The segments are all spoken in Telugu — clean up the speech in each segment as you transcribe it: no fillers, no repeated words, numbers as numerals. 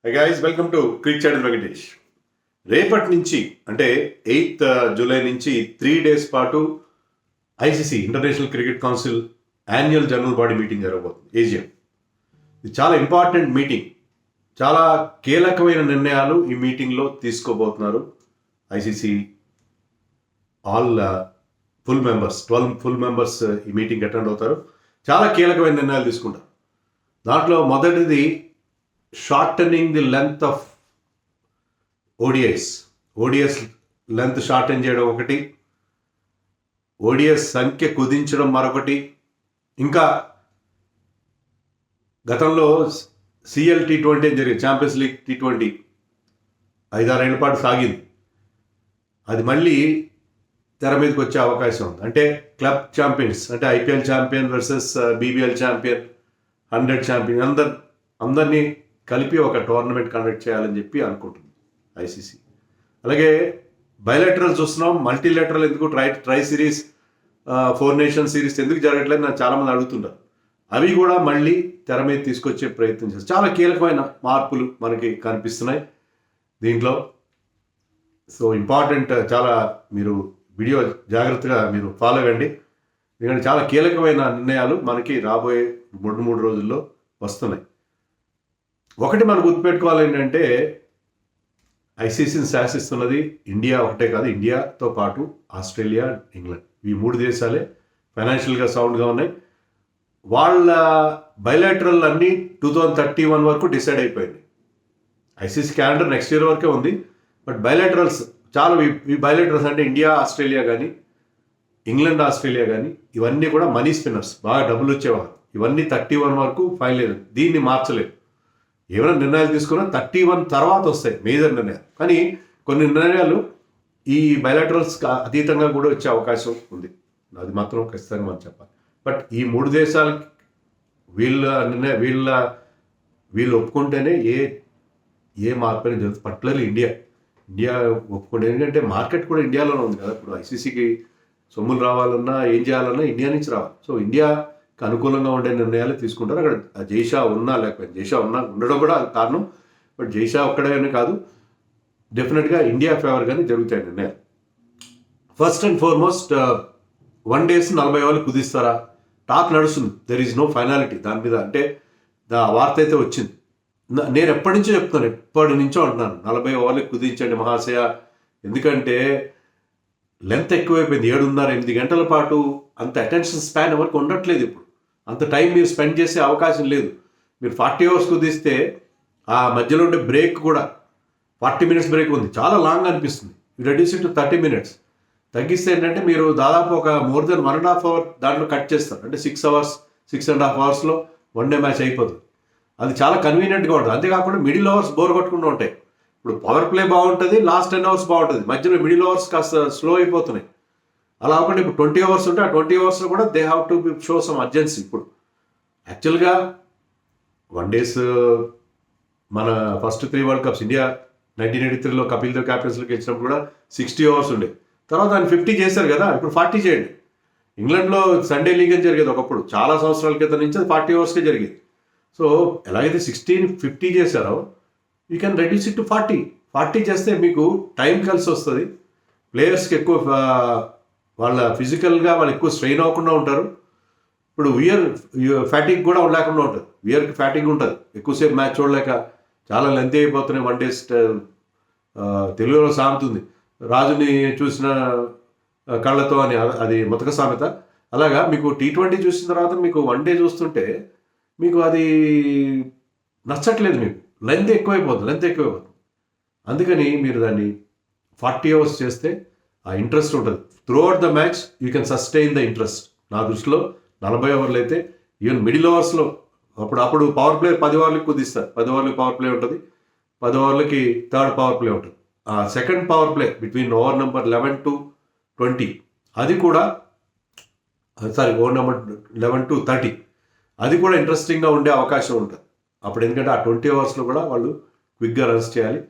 High guys, welcome to cric chat Venkatesh. రేపటి నుంచి అంటే 8th జూలై నుంచి 3 days పాటు ICC international cricket council annual general body meeting జరగబోతుంది, ఏజిఎం. ఇది చాలా ఇంపార్టెంట్ మీటింగ్. చాలా కీలకమైన నిర్ణయాలు ఈ మీటింగ్లో తీసుకోబోతున్నారు. ICC all full members 12 full members ఈ మీటింగ్ అటెండ్ అవుతారు. చాలా కీలకమైన నిర్ణయాలు తీసుకుంటారు. దాంట్లో మొదటిది shortening the length of ODIs length shorten చేయడం ఒకటి, ఓడిఎస్ సంఖ్య కుదించడం మరొకటి. ఇంకా గతంలో సిఎల్ T20 జరిగింది, ఛాంపియన్స్ లీగ్ T20 5-6 ఏళ్ల పాటు సాగింది. అది మళ్ళీ తెర మీదకి వచ్చే అవకాశం ఉంది. అంటే క్లబ్ ఛాంపియన్స్, అంటే IPL champion versus BBL champion, 100 champion అందరినీ కలిపి ఒక టోర్నమెంట్ కండక్ట్ చేయాలని చెప్పి అనుకుంటుంది ఐసీసీ. అలాగే బయలాటరల్ చూస్తున్నాం, మల్టీలాటరల్ ఎందుకు, ట్రై సిరీస్, 4 నేషన్ సిరీస్ ఎందుకు జరగట్లేదు నాకు చాలామంది అడుగుతుంటారు. అవి కూడా మళ్ళీ తెర మీద తీసుకొచ్చే ప్రయత్నం చేస్తారు. చాలా కీలకమైన మార్పులు మనకి కనిపిస్తున్నాయి దీంట్లో. సో ఇంపార్టెంట్, చాలా మీరు వీడియో జాగ్రత్తగా మీరు ఫాలో అవ్వండి, ఎందుకంటే చాలా కీలకమైన నిర్ణయాలు మనకి రాబోయే 3 రోజుల్లో వస్తున్నాయి. ఒకటి మనం గుర్తుపెట్టుకోవాలి ఏంటంటే, ఐసీసీని శాసిస్తున్నది ఇండియా ఒకటే కాదు, ఇండియాతో పాటు ఆస్ట్రేలియా, ఇంగ్లాండ్, ఈ 3 దేశాలే ఫైనాన్షియల్గా సౌండ్గా ఉన్నాయి. వాళ్ళ బయలాటరల్ అన్నీ 2031 వరకు డిసైడ్ అయిపోయింది. ఐసీసీ క్యాలెండర్ నెక్స్ట్ ఇయర్ వరకే ఉంది, బట్ బయలాటరల్స్ చాలా, ఈ బయలాటరల్స్ అంటే ఇండియా ఆస్ట్రేలియా కానీ, ఇంగ్లాండ్ ఆస్ట్రేలియా కానీ, ఇవన్నీ కూడా మనీ స్పిన్నర్స్, బాగా డబ్బులు వచ్చేవారు. ఇవన్నీ 31 వరకు ఫైనల్ లేదు, దీన్ని మార్చలేదు. ఏమైనా నిర్ణయాలు తీసుకున్నా 31 తర్వాత వస్తాయి మేజర్ నిర్ణయాలు. కానీ కొన్ని నిర్ణయాలు ఈ బయలాటరల్స్ అతీతంగా కూడా వచ్చే అవకాశం ఉంది, అది మాత్రం ఖచ్చితంగా మనం చెప్పాలి. బట్ ఈ 3 దేశాలకి వీళ్ళు ఒప్పుకుంటేనే ఏ మార్పు అనేది జరుగుతుంది. పర్టికులర్లీ ఇండియా ఒప్పుకుంటే, ఎందుకంటే మార్కెట్ కూడా ఇండియాలోనే ఉంది కదా. ఇప్పుడు ఐసీసీకి సొమ్ములు రావాలన్నా ఏం చేయాలన్నా ఇండియా నుంచి రావాలి. సో ఇండియాకి అనుకూలంగా ఉండే నిర్ణయాలు తీసుకుంటారు. అక్కడ జైషా ఉన్నా లేకపోతే, జైషా ఉండడం కూడా కారణం, బట్ జైషా ఒక్కడే కాదు, డెఫినెట్గా ఇండియా ఫేవర్గానే జరుగుతాయి నిర్ణయాలు. ఫస్ట్ అండ్ ఫార్మోస్ట్, 1 days 40 ఓవర్లు కుదిస్తారా, టాక్ నడుస్తుంది. దెర్ ఈజ్ నో ఫైనాలిటీ దాని మీద. అంటే వార్త అయితే వచ్చింది. నేను ఎప్పటి నుంచో అంటున్నాను 40 ఓవర్లు కుదించండి మహాశయ, ఎందుకంటే లెంత్ ఎక్కువైపోయింది. 7.5-8 గంటల పాటు అంత అటెన్షన్ స్పాన్ ఎవరికి ఉండట్లేదు. ఇప్పుడు అంత టైం మీరు స్పెండ్ చేసే అవకాశం లేదు. మీరు 40 ఓవర్స్ కుదిస్తే ఆ మధ్యలో ఉండే బ్రేక్ కూడా 40 minutes బ్రేక్ ఉంది, చాలా లాంగ్ అనిపిస్తుంది. రెడ్యూస్ టు 30 minutes తగ్గిస్తే ఏంటంటే మీరు దాదాపు ఒక మోర్ దెన్ 1.5 hour దాంట్లో కట్ చేస్తారు. అంటే 6.5 అవర్స్లో వన్ డే మ్యాచ్ అయిపోతుంది. అది చాలా కన్వీనియంట్గా ఉంటుంది. అంతేకాకుండా మిడిల్ ఓవర్స్ బోర్ కొట్టకుండా ఉంటాయి. ఇప్పుడు పవర్ ప్లే బాగుంటుంది, లాస్ట్ 10 hours బాగుంటుంది, మధ్యలో మిడిల్ ఓవర్స్ కాస్త స్లో అయిపోతున్నాయి. అలా అవ్వకుండా ఇప్పుడు 20 hours ఉంటే ఆ 20 hours కూడా they have to show some urgency. ఇప్పుడు యాక్చువల్గా 1 days మన ఫస్ట్ 3 World Cups ఇండియా 1983లో కపిల్ దేవ్ క్యాప్టెన్సీలోకి వచ్చినప్పుడు కూడా 60 hours ఉండే, తర్వాత దాన్ని 50 చేశారు కదా, ఇప్పుడు 40 చేయండి. ఇంగ్లాండ్లో సండే లీగ్ అని జరిగేది ఒకప్పుడు, చాలా సంవత్సరాల క్రితం నుంచి అది 40 hours జరిగేది. సో ఎలాగైతే 16 50 చేశారో you can reduce it to 40 చేస్తే మీకు టైం కలిసి వస్తుంది. ప్లేయర్స్కి ఎక్కువ వాళ్ళ ఫిజికల్గా వాళ్ళు ఎక్కువ స్ట్రెయిన్ అవ్వకుండా ఉంటారు. ఇప్పుడు ఫ్యాటిక్ కూడా లేకుండా ఉంటుంది. వియర్కి ఫ్యాటిక్ ఉంటుంది, ఎక్కువసేపు మ్యాచ్ చూడలేక చాలా లెంత్ అయిపోతున్నాయి. 1 days తెలుగులో సామెతుంది, రాజుని చూసిన కళ్ళతో అని, అది మొతక సామెత. అలాగా మీకు T20 చూసిన తర్వాత మీకు 1 day చూస్తుంటే మీకు అది నచ్చట్లేదు, మీకు లెంత్ ఎక్కువైపోతుంది. అందుకని మీరు దాన్ని 40 hours చేస్తే ఆ ఇంట్రెస్ట్ ఉంటుంది. Through out the match you can sustain the interest. నా దృష్టిలో 40 ఓవర్లు అయితే, ఈవెన్ మిడిల్ ఓవర్స్లో అప్పుడు పవర్ ప్లే 10 ఓవర్లకి కుదిస్తారు. 10 ఓవర్లకి పవర్ ప్లే ఉంటుంది, 10 ఓవర్లకి థర్డ్ పవర్ ప్లే ఉంటుంది. ఆ second power play between over number 11 to 20, అది కూడా ఓవర్ నెంబర్ 11 to 30, అది కూడా ఇంట్రెస్టింగ్గా ఉండే అవకాశం ఉంటుంది అప్పుడు. ఎందుకంటే ఆ 20 ఓవర్స్లో కూడా వాళ్ళు క్విక్గా రన్స్ చేయాలి.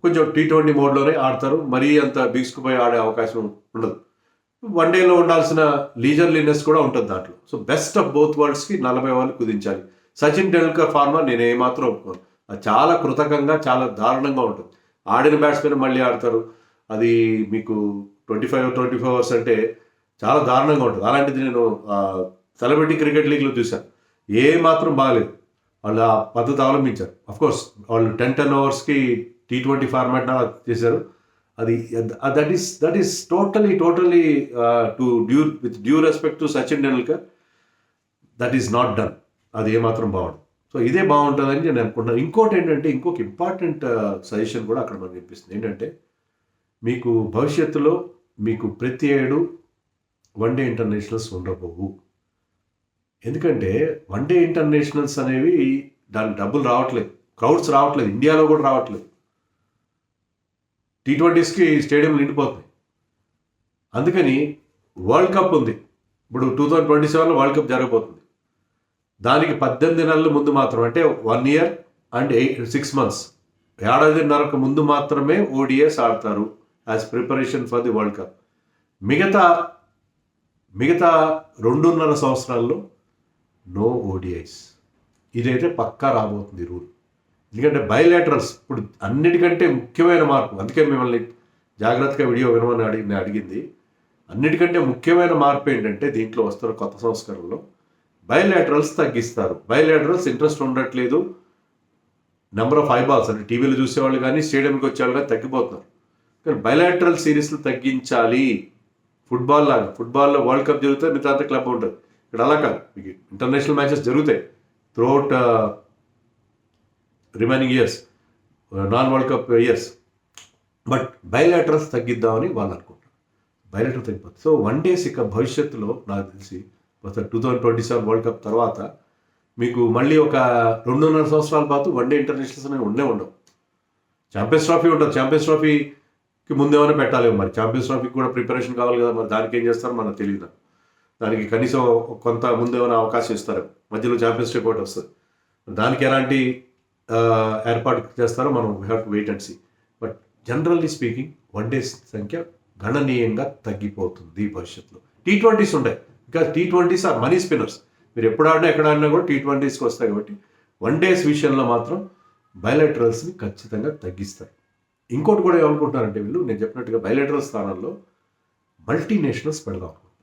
కొంచెం T20 మోడ్లోనే ఆడతారు, మరీ అంత బిగుసుకుపోయి ఆడే అవకాశం ఉండదు. 1 dayలో ఉండాల్సిన లీజర్లీనెస్ కూడా ఉంటుంది దాంట్లో. సో బెస్ట్ ఆఫ్ బోత్ వరల్డ్స్కి 40 ఓవర్లు కుదించాలి. సచిన్ టెండూల్కర్ ఫార్మా నేను ఏమాత్రం ఒప్పుకోను. అది చాలా కృతకంగా చాలా దారుణంగా ఉంటుంది. ఆడిన బ్యాట్స్మెన్ మళ్ళీ ఆడతారు. అది మీకు 25 అవర్స్ అంటే చాలా దారుణంగా ఉంటుంది. అలాంటిది నేను సెలబ్రిటీ క్రికెట్ లీగ్లో చూశాను. ఏ మాత్రం బాగలేదు. వాళ్ళు ఆ పద్ధతి అవలంబించారు. అఫ్కోర్స్ వాళ్ళు 10 అవర్స్కి T20 ఫార్మాట్ చేశారు. అది that is totally to due respect to Sachin Tendulkar, that is not done. అది ఏమాత్రం బాగుంటుంది. సో ఇదే బాగుంటుందని నేను అనుకుంటున్నాను. ఇంకోటి ఏంటంటే ఇంకొక ఇంపార్టెంట్ సజెషన్ కూడా అక్కడ మనకు అనిపిస్తుంది. ఏంటంటే మీకు భవిష్యత్తులో మీకు ప్రతి ఏడు వన్డే ఇంటర్నేషనల్స్ ఉండబోవు. ఎందుకంటే వన్డే ఇంటర్నేషనల్స్ అనేవి దానికి డబ్బులు రావట్లేదు, క్రౌడ్స్ రావట్లేదు, ఇండియాలో కూడా రావట్లేదు. T20స్కి స్టేడియంలు నిండిపోతున్నాయి. అందుకని వరల్డ్ కప్ ఉంది. ఇప్పుడు 2027లో వరల్డ్ కప్ జరగబోతుంది. దానికి 18 నెలల ముందు మాత్రం, అంటే 1 year and 6 months, ఏడాదిన్నరకు ముందు మాత్రమే ODIs ఆడతారు as preparation for the world cup. మిగతా 2.5 సంవత్సరాల్లో నో ODIs. ఇదైతే పక్కా రాబోతుంది రూల్. ఎందుకంటే బైలాటరల్స్ ఇప్పుడు అన్నిటికంటే ముఖ్యమైన మార్పు. అందుకే మిమ్మల్ని జాగ్రత్తగా వీడియో వినమని అడిగింది. అన్నిటికంటే ముఖ్యమైన మార్పు ఏంటంటే దీంట్లో వస్తున్న కొత్త సంస్కరణలో బైలాటరల్స్ తగ్గిస్తారు. బైలాటరల్స్ ఇంట్రెస్ట్ ఉండట్లేదు. నెంబర్ ఆఫ్ ఐబాల్స్ అంటే టీవీలో చూసేవాళ్ళు కానీ స్టేడియంకి వచ్చేవాళ్ళు కానీ తగ్గిపోతున్నారు. కానీ బైలాటరల్ సిరీస్లు తగ్గించాలి. ఫుట్బాల్లో వరల్డ్ కప్ జరుగుతుంది, మిగతా అంతా క్లబ్ ఉంటుంది. ఇక్కడ అలా కాదు. మీకు ఇంటర్నేషనల్ మ్యాచెస్ జరుగుతాయి throughout remaining years, non world cup years. But bilaterals తగ్గిద్దామని వాళ్ళు అనుకుంటారు. బైలాటరల్ తగ్గిపోతుంది. సో వన్ డేస్ ఇక భవిష్యత్తులో నాకు తెలిసి 2027 వరల్డ్ కప్ తర్వాత మీకు మళ్ళీ ఒక 2.5 సంవత్సరాల పాటు వన్డే ఇంటర్నేషనల్స్ అనేవి ఉండవు. ఛాంపియన్స్ ట్రోఫీ ఉంటుంది. ఛాంపియన్స్ ట్రోఫీకి ముందేమైనా పెట్టాలి. మరి ఛాంపియన్స్ ట్రోఫీకి కూడా ప్రిపరేషన్ కావాలి కదా. మరి దానికి ఏం చేస్తారో మనకు తెలియదు. దానికి కనీసం కొంత ముందేమైనా అవకాశం ఇస్తారు. మధ్యలో ఛాంపియన్స్ ట్రోఫీ ఒకటి వస్తుంది. దానికి ఎలాంటి ఏర్పాటు చేస్తారో మనం we have to wait and see. But generally speaking one days సంఖ్య గణనీయంగా తగ్గిపోతుంది భవిష్యత్తులో. T20s ఉంటాయి. Because T20s are many spinners. మీరు ఎప్పుడు ఆడినా ఎక్కడ ఆడినా కూడా T20స్కి వస్తాయి. కాబట్టి వన్ డేస్ విషయంలో మాత్రం బైలాటరల్స్ని ఖచ్చితంగా తగ్గిస్తారు. ఇంకోటి కూడా ఏమనుకుంటున్నారంటే వీళ్ళు, నేను చెప్పినట్టుగా బైలాటరల్ స్థానాల్లో మల్టీనేషనల్స్ పెడదాం అనుకుంటున్నారు.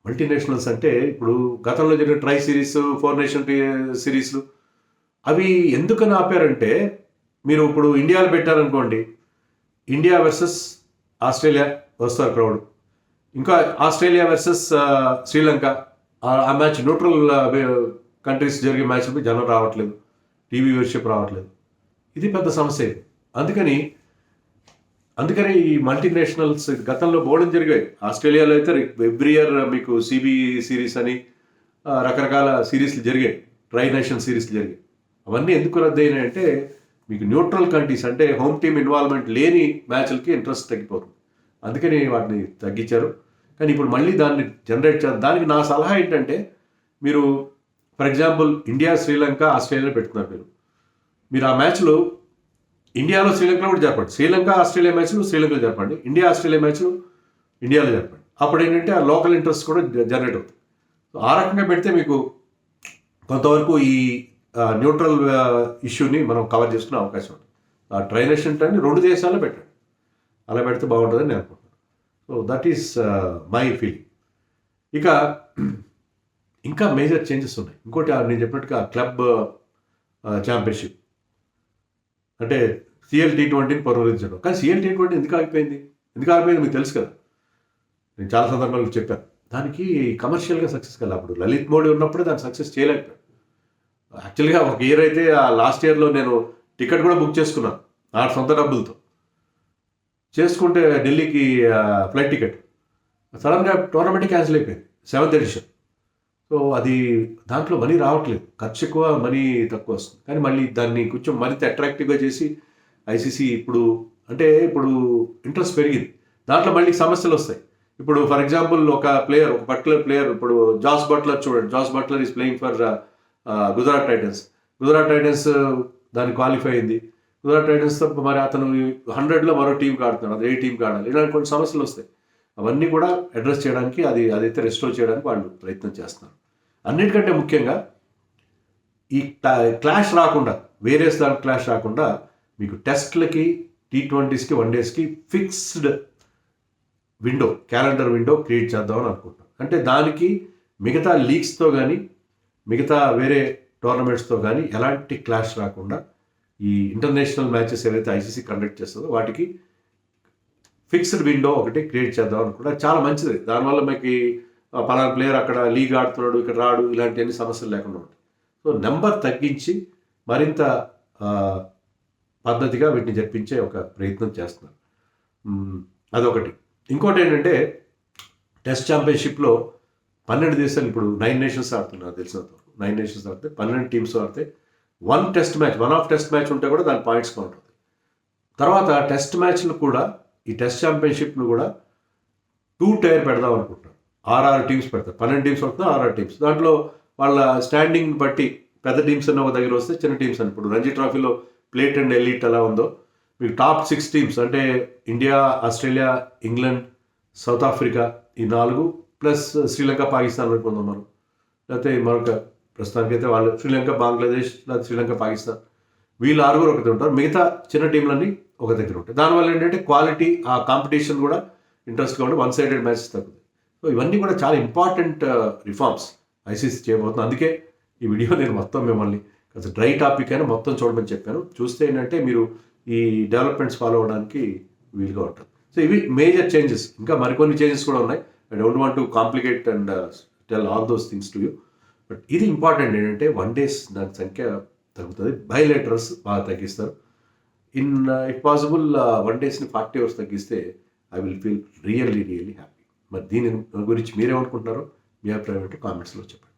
మల్టీనేషనల్స్ అంటే ఇప్పుడు గతంలో జరిగిన ట్రై సిరీస్, 4 నేషన్ సిరీస్లు అవి ఎందుకని ఆపారంటే, మీరు ఇప్పుడు ఇండియాలో పెట్టారనుకోండి, ఇండియా వర్సెస్ ఆస్ట్రేలియా వస్తారు క్రౌడ్. ఇంకా ఆస్ట్రేలియా వర్సెస్ శ్రీలంక ఆ మ్యాచ్ న్యూట్రల్ కంట్రీస్ జరిగే మ్యాచ్లపై జనం రావట్లేదు, టీవీ వ్యూవర్షిప్ రావట్లేదు. ఇది పెద్ద సమస్య. అందుకని ఈ మల్టీనేషనల్స్ గతంలో బోర్డింగ్ జరిగాయి. ఆస్ట్రేలియాలో అయితే ఎవ్రీ ఇయర్ మీకు CB సిరీస్ అని రకరకాల సిరీస్లు జరిగాయి, ట్రై నేషన్ సిరీస్లు జరిగాయి. అవన్నీ ఎందుకు రద్దయినాయి అంటే మీకు న్యూట్రల్ కంట్రీస్ అంటే హోమ్ టీమ్ ఇన్వాల్వ్మెంట్ లేని మ్యాచ్లకి ఇంట్రెస్ట్ తగ్గిపోతుంది. అందుకని వాటిని తగ్గించారు. కానీ ఇప్పుడు మళ్ళీ దాన్ని జనరేట్ చేయాలి. దానికి నా సలహా ఏంటంటే, మీరు for example India, Sri Lanka, Australia పెడుతున్నారు. మీరు ఆ మ్యాచ్లు ఇండియాలో శ్రీలంకలో కూడా జరపండి. శ్రీలంక ఆస్ట్రేలియా మ్యాచ్లు శ్రీలంకలో జరపండి, ఇండియా ఆస్ట్రేలియా మ్యాచ్లు ఇండియాలో జరపండి. అప్పుడు ఏంటంటే ఆ లోకల్ ఇంట్రెస్ట్ కూడా జనరేట్ అవుతుంది. ఆ రకంగా పెడితే మీకు కొంతవరకు ఈ న్యూట్రల్ ఇష్యూని మనం కవర్ చేసుకునే అవకాశం ఉంటుంది. ఆ ట్రై నేషన్ టైంని 2 దేశాల్లో పెట్టండి. అలా పెడితే బాగుంటుందని నేను అనుకుంటున్నాను. So that is my feeling. ఇక ఇంకా మేజర్ చేంజెస్ ఉన్నాయి. ఇంకోటి నేను చెప్పినట్టుగా క్లబ్ ఛాంపియన్షిప్ అంటే CL T20ని పునరుద్ధరించడం. కానీ CL T20 ఎందుకు ఆగిపోయింది మీకు తెలుసు కదా. నేను చాలా సందర్భాల్లో చెప్పాను. దానికి కమర్షియల్గా సక్సెస్ కదా. అప్పుడు లలిత్ మోడీ ఉన్నప్పుడే దాన్ని సక్సెస్ చేయలేకపోయాడు. యాక్చువల్గా ఒక ఇయర్ అయితే ఆ లాస్ట్ ఇయర్లో నేను టికెట్ కూడా బుక్ చేసుకున్నాను నా సొంత డబ్బులతో. చేసుకుంటే ఢిల్లీకి ఫ్లైట్ టికెట్ సడన్గా టోర్నమెంట్ క్యాన్సిల్ అయిపోయింది, 7th ఎడిషన్. సో అది దాంట్లో మనీ రావట్లేదు, ఖర్చు ఎక్కువ, మనీ తక్కువ వస్తుంది. కానీ మళ్ళీ దాన్ని కొంచెం మరింత అట్రాక్టివ్గా చేసి ICC ఇప్పుడు ఇంట్రెస్ట్ పెరిగింది. దాంట్లో మళ్ళీ సమస్యలు వస్తాయి. ఇప్పుడు ఫర్ ఎగ్జాంపుల్ ఒక పర్టికులర్ ప్లేయర్, ఇప్పుడు జాస్ బట్లర్ చూడండి. Jos Buttler is playing for Gujarat Titans దాన్ని క్వాలిఫై అయింది. గుజరాత్ టైటన్స్ మరి అతను 100లో మరో టీంకి ఆడుతున్నాడు, అది ఏ టీంకి ఆడాలి, ఇలాంటి కొన్ని సమస్యలు వస్తాయి. అవన్నీ కూడా అడ్రస్ చేయడానికి అదైతే రెస్టోర్ చేయడానికి వాళ్ళు ప్రయత్నం చేస్తున్నారు. అన్నిటికంటే ముఖ్యంగా ఈ క్లాష్ రాకుండా వేరే దాని క్లాష్ రాకుండా మీకు టెస్ట్లకి T20స్కి వన్డేస్కి fixed window calendar window create చేద్దామని అనుకుంటున్నాం. అంటే దానికి మిగతా లీగ్స్తో కానీ మిగతా వేరే టోర్నమెంట్స్తో కానీ ఎలాంటి క్లాష్ రాకుండా ఈ ఇంటర్నేషనల్ మ్యాచెస్ ఏవైతే ఐసీసీ కండక్ట్ చేస్తుందో వాటికి ఫిక్స్డ్ విండో ఒకటి క్రియేట్ చేద్దాం అనుకుంటా. చాలా మంచిది. దానివల్ల మీకు పలానా ప్లేయర్ అక్కడ లీగ్ ఆడుతున్నాడు ఇక్కడ రాడు ఇలాంటి అన్ని సమస్యలు లేకుండా ఉంటాయి. సో నెంబర్ తగ్గించి మరింత పద్ధతిగా వీటిని జరిపించే ఒక ప్రయత్నం చేస్తున్నారు. అదొకటి. ఇంకోటి ఏంటంటే టెస్ట్ ఛాంపియన్షిప్లో 12 దేశాలు ఇప్పుడు 9 నేషన్స్ ఆడుతున్నారు తెలిసినంత వరకు. 9 నేషన్స్ ఆడితే 12 టీమ్స్ ఆడితే వన్ ఆఫ్ టెస్ట్ మ్యాచ్ ఉంటే కూడా దాని పాయింట్స్ కౌంట్ అవుతాయి. తర్వాత టెస్ట్ మ్యాచ్లు కూడా ఈ టెస్ట్ ఛాంపియన్షిప్ను కూడా 2 టైర్ పెడదాం అనుకుంటున్నారు. 6 టీమ్స్ పెడతారు. 12 టీమ్స్ అవుతుంది 6 టీమ్స్. దాంట్లో వాళ్ళ స్టాండింగ్ బట్టి పెద్ద టీమ్స్ అన్న ఒక దగ్గర వస్తే చిన్న టీమ్స్ అని. ఇప్పుడు రంజీ ట్రోఫీలో ప్లేట్ అండ్ ఎలీట్ ఎలా ఉందో మీకు టాప్ 6 టీమ్స్ అంటే India, Australia, England, south Africa ఈ 4 ప్లస్ శ్రీలంక, పాకిస్తాన్ అనుకుందాం మనం. లేకపోతే మరొక ప్రస్తుతానికి అయితే వాళ్ళు శ్రీలంక, బంగ్లాదేశ్, లేదా శ్రీలంక, పాకిస్తాన్ వీళ్ళు 6 ఒకటి ఉంటారు. మిగతా చిన్న టీంలన్నీ ఒక దగ్గర ఉంటాయి. దానివల్ల ఏంటంటే క్వాలిటీ ఆ కాంపిటీషన్ కూడా ఇంట్రెస్ట్గా ఉండి వన్ సైడెడ్ మ్యాచెస్ తగ్గుతాయి. సో ఇవన్నీ కూడా చాలా ఇంపార్టెంట్ రిఫార్మ్స్ ఐసీసీ చేయబోతుంది. అందుకే ఈ వీడియో నేను మొత్తం మిమ్మల్ని కాస్త డ్రై టాపిక్ అయినా మొత్తం చూడమని చెప్పాను. చూస్తే ఏంటంటే మీరు ఈ డెవలప్మెంట్స్ ఫాలో అవడానికి వీలుగా ఉంటుంది. సో ఇవి మేజర్ చేంజెస్. ఇంకా మరికొన్ని చేంజెస్ కూడా ఉన్నాయి. I don't want to complicate and tell all those things to you. But ఇది ఇంపార్టెంట్ ఏంటంటే వన్ డేస్ దాని సంఖ్య తగ్గుతుంది. బైలేటరల్స్ బాగా తగ్గిస్తారు. ఇఫ్ పాసిబుల్ వన్ డేస్ని 40 hours తగ్గిస్తే I will feel really happy. మరి దీని గురించి మీరేమనుకుంటున్నారో మీ అభిప్రాయం అంటే కామెంట్స్లో చెప్పండి.